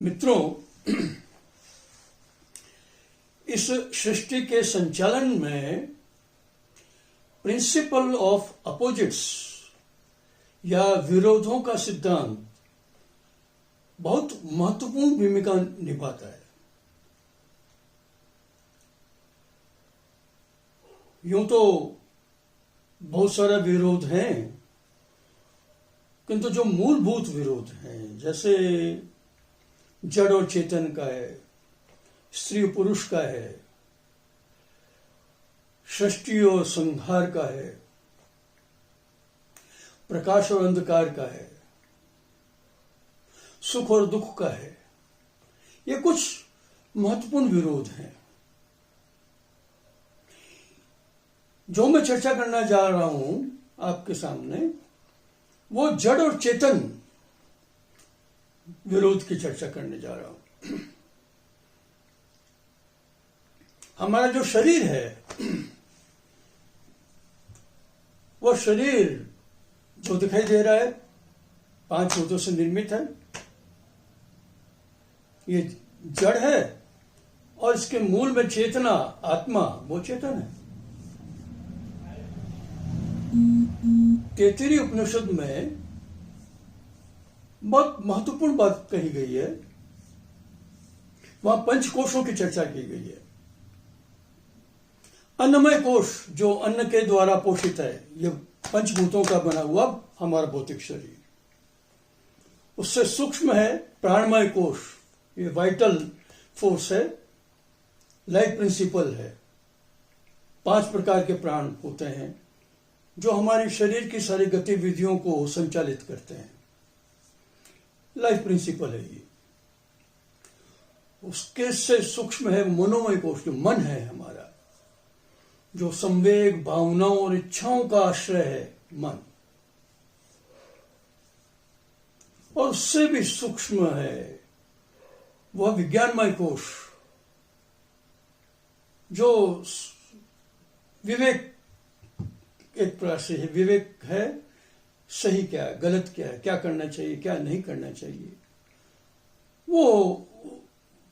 मित्रों, इस सृष्टि के संचालन में प्रिंसिपल ऑफ अपोजिट्स या विरोधों का सिद्धांत बहुत महत्वपूर्ण भूमिका निभाता है। यूं तो बहुत सारा विरोध हैं, किंतु जो मूलभूत विरोध हैं, जैसे जड़ और चेतन का है, स्त्री और पुरुष का है, सृष्टि और संहार का है, प्रकाश और अंधकार का है, सुख और दुख का है, ये कुछ महत्वपूर्ण विरोध हैं। जो मैं चर्चा करना जा रहा हूं आपके सामने, वो जड़ और चेतन विरोध की चर्चा करने जा रहा हूं। हमारा जो शरीर है, वो शरीर जो दिखाई दे रहा है 5 भूतों से निर्मित है। ये जड़ है और इसके मूल में चेतना, आत्मा, वो चेतन है। तैत्तिरीय उपनिषद में बहुत महत्वपूर्ण बात कही गई है। वहां पंचकोशों की चर्चा की गई है। अन्नमय कोश जो अन्न के द्वारा पोषित है, ये पंचभूतों का बना हुआ हमारा भौतिक शरीर। उससे सूक्ष्म है प्राणमय कोश, ये वाइटल फोर्स है, लाइफ प्रिंसिपल है। 5 प्रकार के प्राण होते हैं जो हमारे शरीर की सारी गतिविधियों को संचालित करते हैं। लाइफ प्रिंसिपल है ये। उसके से सूक्ष्म है मनोमय कोश, जो मन है हमारा, जो संवेग, भावनाओं और इच्छाओं का आश्रय है, मन। और उससे भी सूक्ष्म है वह विज्ञानमय कोश, जो विवेक, एक प्रकार से है, विवेक है, सही क्या है, गलत क्या है, क्या करना चाहिए, क्या नहीं करना चाहिए, वो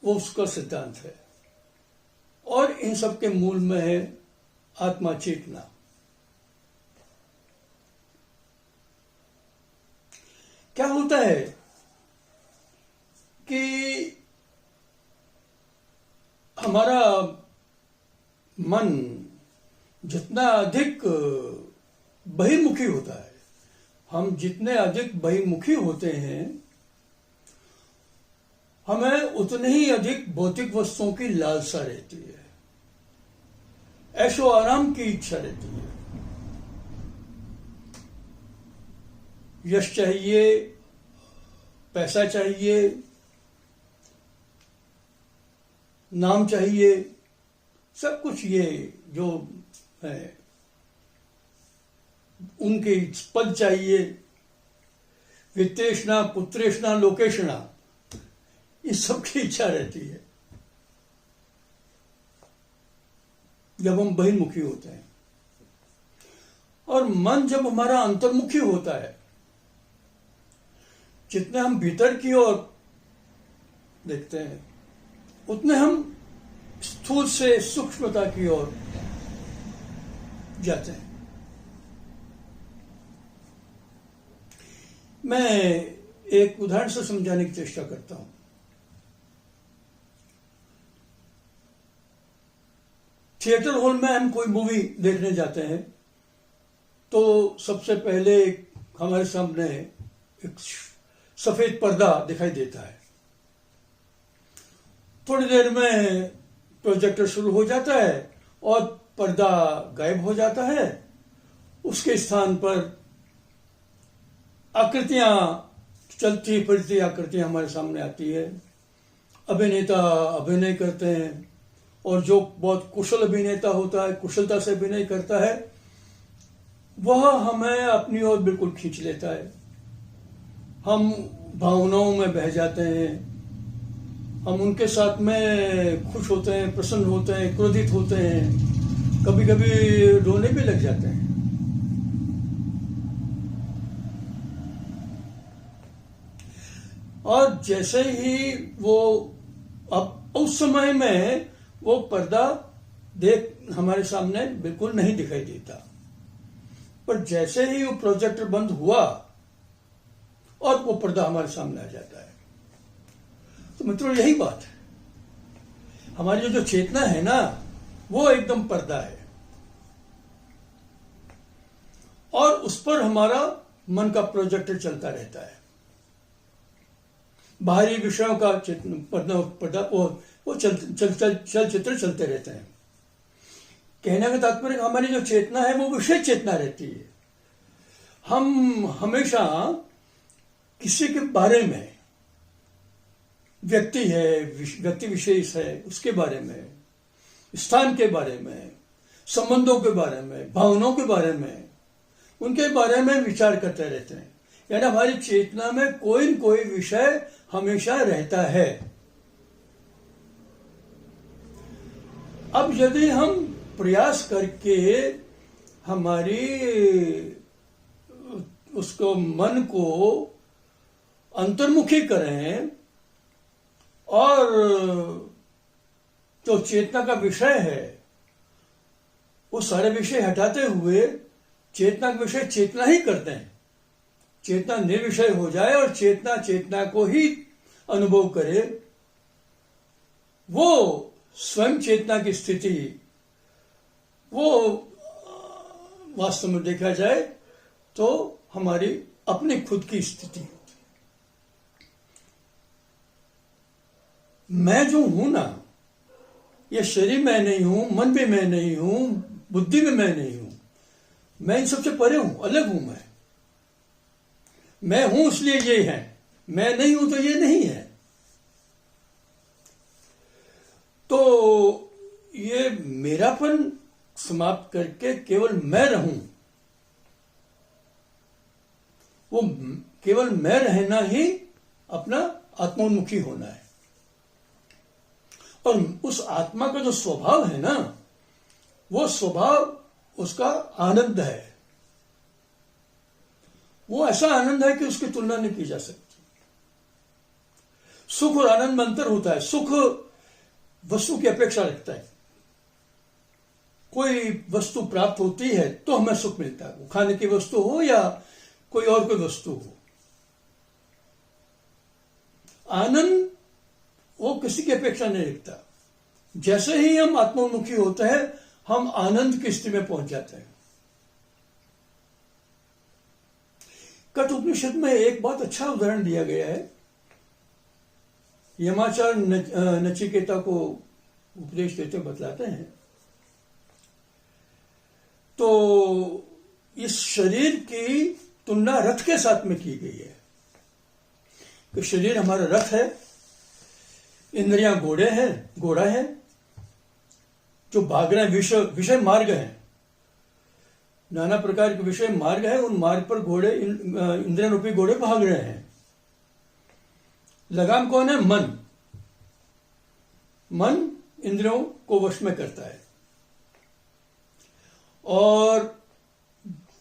उसका सिद्धांत है। और इन सब के मूल में है आत्मा, चेतना। क्या होता है कि हमारा मन जितना अधिक बहिर्मुखी होता है, हम जितने अधिक बहिर्मुखी होते हैं, हमें उतने ही अधिक भौतिक वस्तुओं की लालसा रहती है, ऐशो आराम की इच्छा रहती है। यश चाहिए, पैसा चाहिए, नाम चाहिए, सब कुछ ये जो है, उनके पद चाहिए, वित्तेषणा, पुत्रेषणा, लोकेषणा, इस सब की इच्छा रहती है जब हम बहिर्मुखी होते हैं। और मन जब हमारा अंतर्मुखी होता है, जितने हम भीतर की ओर देखते हैं, उतने हम स्थूल से सूक्ष्मता की ओर जाते हैं। मैं एक उदाहरण से समझाने की चेष्टा करता हूं। थिएटर हॉल में हम कोई मूवी देखने जाते हैं तो सबसे पहले हमारे सामने एक सफेद पर्दा दिखाई देता है। थोड़ी देर में प्रोजेक्टर शुरू हो जाता है और पर्दा गायब हो जाता है। उसके स्थान पर आकृतियां, चलती फिरती आकृतियां हमारे सामने आती है। अभिनेता अभिनय करते हैं और जो बहुत कुशल अभिनेता होता है, कुशलता से अभिनय करता है, वह हमें अपनी ओर बिल्कुल खींच लेता है। हम भावनाओं में बह जाते हैं, हम उनके साथ में खुश होते हैं, प्रसन्न होते हैं, क्रोधित होते हैं, कभी कभी रोने भी लग जाते हैं। और जैसे ही वो अब उस समय में वो पर्दा देख हमारे सामने बिल्कुल नहीं दिखाई देता, पर जैसे ही वो प्रोजेक्टर बंद हुआ और वो पर्दा हमारे सामने आ जाता है। तो मित्रों, यही बात है, हमारी जो चेतना है ना, वो एकदम पर्दा है और उस पर हमारा मन का प्रोजेक्टर चलता रहता है। बाहरी विषयों का पर्दा वो चलचित्र चलते रहते हैं। कहने का तात्पर्य हमारी जो चेतना है वो विषय चेतना रहती है। हम हमेशा किसी के बारे में, व्यक्ति है, व्यक्ति विशेष है, उसके बारे में, स्थान के बारे में, संबंधों के बारे में, भावनाओं के बारे में, उनके बारे में विचार करते रहते हैं। यानी हमारी चेतना में कोई न कोई विषय हमेशा रहता है। अब यदि हम प्रयास करके हमारी उसको मन को अंतर्मुखी करें और जो चेतना का विषय है वो सारे विषय हटाते हुए चेतना का विषय चेतना ही करते हैं, चेतना निर्विषय हो जाए और चेतना चेतना को ही अनुभव करे, वो स्वयं चेतना की स्थिति, वो वास्तव में देखा जाए तो हमारी अपनी खुद की स्थिति होती है। मैं जो हूं ना, ये शरीर मैं नहीं हूं, मन भी मैं नहीं हूं, बुद्धि भी मैं नहीं हूं, मैं इन सबसे परे हूं, अलग हूं। मैं हूं इसलिए ये है, मैं नहीं हूं तो ये नहीं है। तो ये मेरापन समाप्त करके केवल मैं रहूं, वो केवल मैं रहना ही अपना आत्मोन्मुखी होना है। और उस आत्मा का जो स्वभाव है ना, वो स्वभाव उसका आनंद है। वो ऐसा आनंद है कि उसकी तुलना नहीं की जा सकती। सुख और आनंद में अंतर होता है। सुख वस्तु की अपेक्षा रखता है। कोई वस्तु प्राप्त होती है तो हमें सुख मिलता है, वो खाने की वस्तु हो या कोई और कोई वस्तु हो। आनंद वो किसी की अपेक्षा नहीं रखता। जैसे ही हम आत्मोन्मुखी होते हैं, हम आनंद की स्थिति में पहुंच जाते हैं। कठोपनिषद में एक बहुत अच्छा उदाहरण दिया गया है। यमाचार्य नचिकेता को उपदेश देते बतलाते हैं, तो इस शरीर की तुलना रथ के साथ में की गई है कि शरीर हमारा रथ है, इंद्रियां घोड़ा है जो भाग रहे हैं, विषय मार्ग है, नाना प्रकार के विषय मार्ग है। उन मार्ग पर घोड़े, इंद्रिय रूपी घोड़े भाग रहे हैं। लगाम कौन है? मन इंद्रियों को वश में करता है। और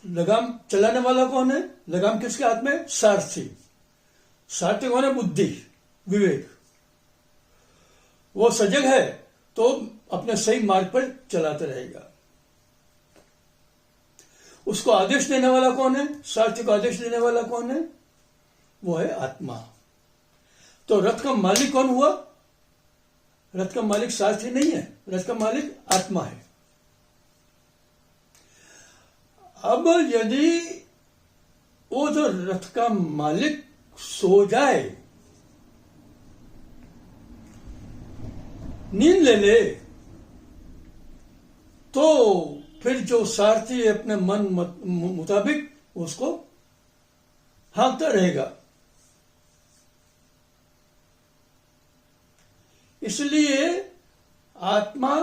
लगाम चलाने वाला कौन है? लगाम किसके हाथ में? सारथी। सारथी कौन है? बुद्धि, विवेक। वो सजग है तो अपने सही मार्ग पर चलाते रहेगा। उसको आदेश देने वाला कौन है? सारथी को आदेश देने वाला कौन है? वो है आत्मा। तो रथ का मालिक कौन हुआ? रथ का मालिक सारथी नहीं है, रथ का मालिक आत्मा है। अब यदि वो जो रथ का मालिक सो जाए, नींद ले ले, तो फिर जो सारथी अपने मन मुताबिक उसको हाँकता रहेगा। इसलिए आत्मा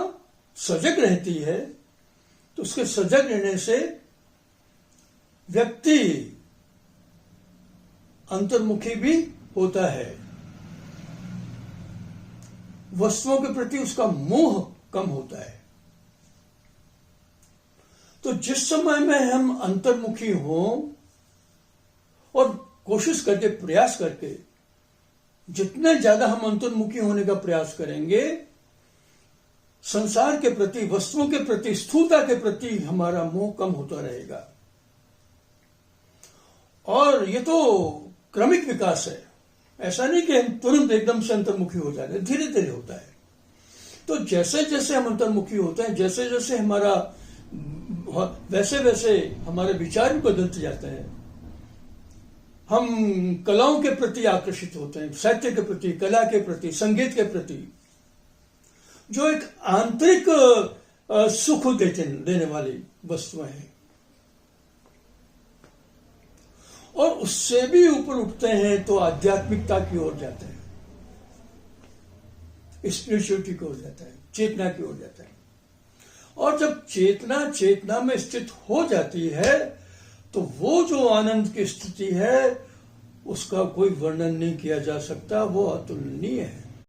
सजग रहती है, तो उसके सजग रहने से व्यक्ति अंतर्मुखी भी होता है। वस्तुओं के प्रति उसका मोह कम होता है। तो जिस समय में हम अंतर्मुखी हों और कोशिश करके, प्रयास करके जितने ज्यादा हम अंतर्मुखी होने का प्रयास करेंगे, संसार के प्रति, वस्तुओं के प्रति, स्थूलता के प्रति हमारा मोह कम होता रहेगा। और ये तो क्रमिक विकास है, ऐसा नहीं कि हम तुरंत एकदम से अंतर्मुखी हो जाते, धीरे धीरे होता है। तो जैसे जैसे हम अंतर्मुखी होते हैं, जैसे जैसे हमारा, वैसे वैसे हमारे विचार भी बदलते जाते हैं। हम कलाओं के प्रति आकर्षित होते हैं, साहित्य के प्रति, कला के प्रति, संगीत के प्रति, जो एक आंतरिक सुख देने वाली वस्तुएं हैं। और उससे भी ऊपर उठते हैं तो आध्यात्मिकता की ओर जाते हैं, स्पिरिचुअलिटी की ओर जाता है, चेतना की ओर जाता है। और जब चेतना में स्थित हो जाती है तो वो जो आनंद की स्थिति है उसका कोई वर्णन नहीं किया जा सकता, वो अतुलनीय है।